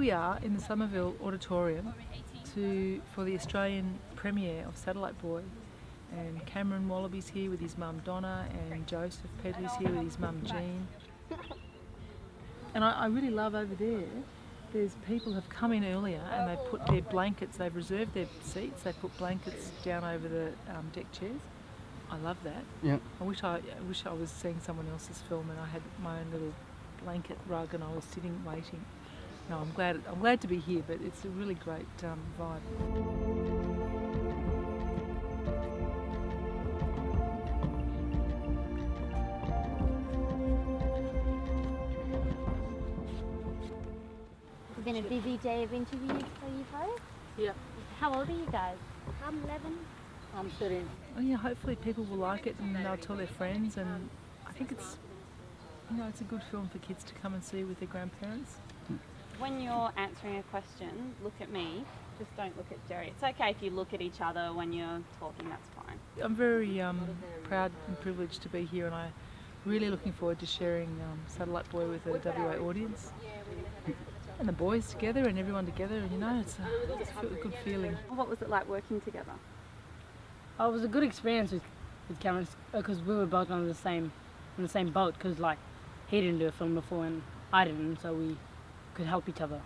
we are in the Somerville Auditorium for the Australian premiere of Satellite Boy. And Cameron Wallaby's here with his mum Donna, and Joseph Pedley's here with his mum Jean. And I really love over there, there's people have come in earlier and they've put their blankets, they've reserved their seats, they put blankets down over the deck chairs. I love that. Yeah. I wish I was seeing someone else's film and I had my own little blanket rug and I was sitting waiting. No, I'm glad to be here, but it's a really great vibe. It's been a busy day of interviews for you both. Yeah. How old are you guys? I'm 11. I'm 13. Well, yeah, hopefully people will like it and they'll tell their friends, and I think it's a good film for kids to come and see with their grandparents. When you're answering a question, look at me. Just don't look at Jerry. It's okay if you look at each other when you're talking, that's fine. I'm very proud and privileged to be here, and I'm really looking forward to sharing Satellite Boy with a WA audience. And the boys together and everyone together, and it's a good feeling. What was it like working together? Oh, it was a good experience with Cameron because we were both on the same boat, because he didn't do a film before and I didn't, so we could help each other.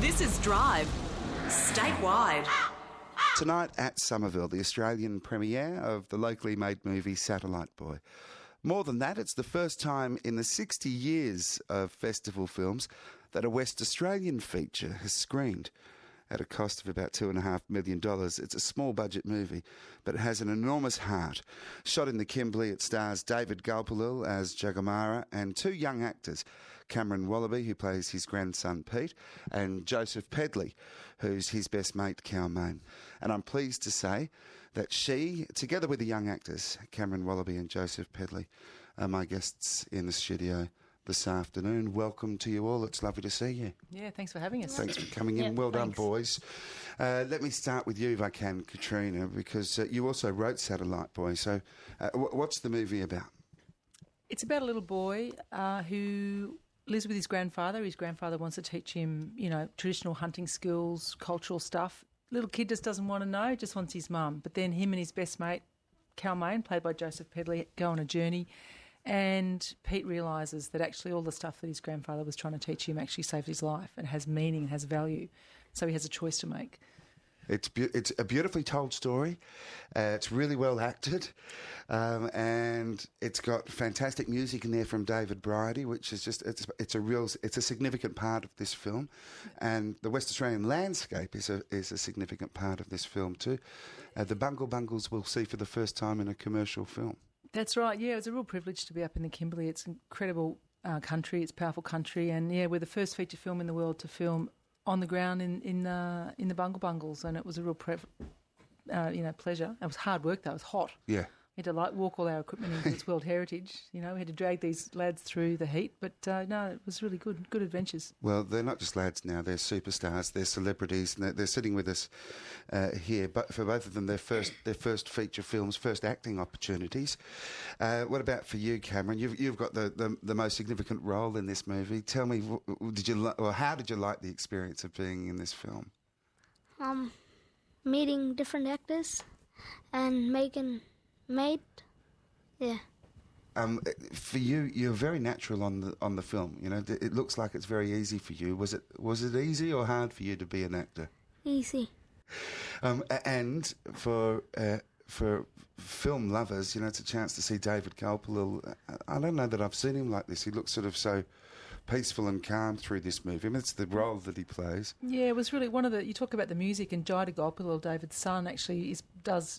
This is Drive, statewide. Tonight at Somerville, the Australian premiere of the locally made movie Satellite Boy. More than that, it's the first time in the 60 years of festival films that a West Australian feature has screened. At a cost of about $2.5 million. It's a small budget movie, but it has an enormous heart. Shot in the Kimberley, it stars David Galpilil as Jagomara and two young actors, Cameron Wallaby, who plays his grandson Pete, and Joseph Pedley, who's his best mate Cow Main. And I'm pleased to say that she, together with the young actors, Cameron Wallaby and Joseph Pedley, are my guests in the studio this afternoon. Welcome to you all. It's lovely to see you. Yeah, thanks for having us. Thanks for coming in. Well done, boys. Let me start with you, if I can, Katrina, because you also wrote Satellite Boy. So what's the movie about? It's about a little boy who lives with his grandfather. His grandfather wants to teach him, traditional hunting skills, cultural stuff. Little kid just doesn't want to know, just wants his mum. But then him and his best mate, Cow Main, played by Joseph Pedley, go on a journey. And Pete realises that actually all the stuff that his grandfather was trying to teach him actually saved his life and has meaning and has value. So he has a choice to make. It's a beautifully told story. It's really well acted, and it's got fantastic music in there from David Bridie, which is just it's a significant part of this film, and the West Australian landscape is a significant part of this film too. The Bungle Bungles we'll see for the first time in a commercial film. That's right, yeah, it was a real privilege to be up in the Kimberley. It's incredible country, it's powerful country, and yeah, we're the first feature film in the world to film on the ground in the Bungle Bungles, and it was a real pleasure. It was hard work though, it was hot. Yeah. We had to walk all our equipment into its World Heritage. We had to drag these lads through the heat, but no, it was really good adventures. Well, they're not just lads now; they're superstars, they're celebrities, and they're sitting with us here. But for both of them, their first feature films, first acting opportunities. What about for you, Cameron? You've got the most significant role in this movie. Tell me, how did you like the experience of being in this film? Meeting different actors and making mate, yeah. For you, you're very natural on the film. It looks like it's very easy for you. Was it easy or hard for you to be an actor? Easy. And for film lovers, it's a chance to see David Galpilil. I don't know that I've seen him like this. He looks sort of so peaceful and calm through this movie. I mean, it's the role that he plays. Yeah, it was really one of the... You talk about the music, and Jida Galpilil, David's son, actually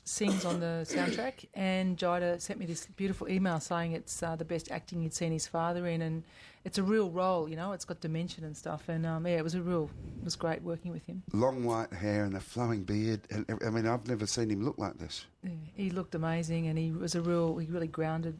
sings on the soundtrack, and Jida sent me this beautiful email saying it's the best acting he'd seen his father in, and it's a real role, it's got dimension and stuff, and it was great working with him. Long white hair and a flowing beard, and I mean, I've never seen him look like this. Yeah, he looked amazing, and he really grounded,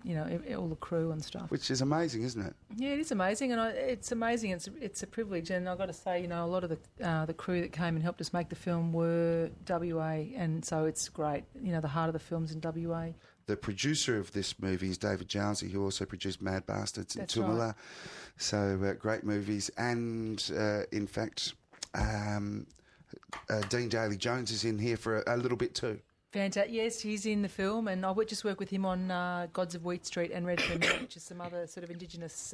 all the crew and stuff. Which is amazing, isn't it? Yeah, it is amazing, and it's amazing. It's a privilege, and I've got to say, a lot of the crew that came and helped us make the film were WA, and so it's great. You know, the heart of the film's in WA. The producer of this movie is David Jowsey, who also produced Mad Bastards and That's Tumala. right. So great movies. And in fact, Dean Daly-Jones is in here for a little bit too. Fantastic. Yes, he's in the film, and I would just work with him on Gods of Wheat Street and Redfern, which is some other sort of Indigenous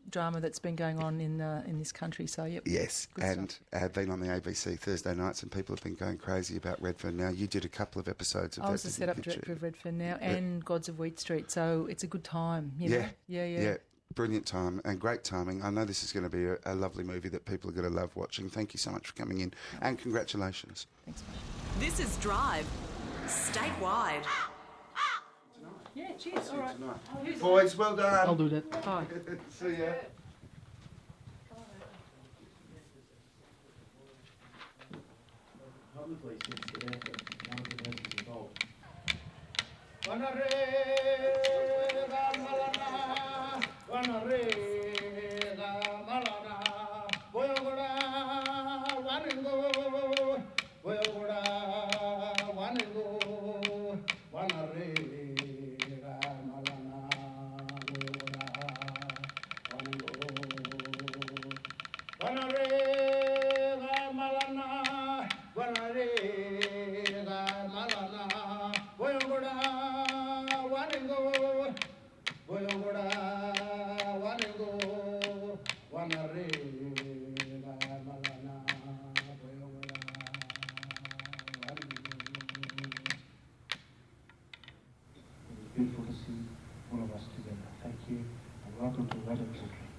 drama that's been going on in this country. So, yep. Yes, Good and stuff. I've been on the ABC Thursday nights, and people have been going crazy about Redfern now. You did a couple of episodes of that. I was the didn't you, set-up didn't director you? of Redfern now, and Gods of Wheat Street, so it's a good time, you know? Yeah. Brilliant time and great timing. I know this is going to be a lovely movie that people are going to love watching. Thank you so much for coming in, and congratulations. Thanks. This is Drive, statewide. Yeah, cheers. All right. Boys, well done. I'll do that. Bye. See ya. Publicly since the death of one of the nurses involved. Beautiful to see all of us together. Thank you and welcome to Wedding Country.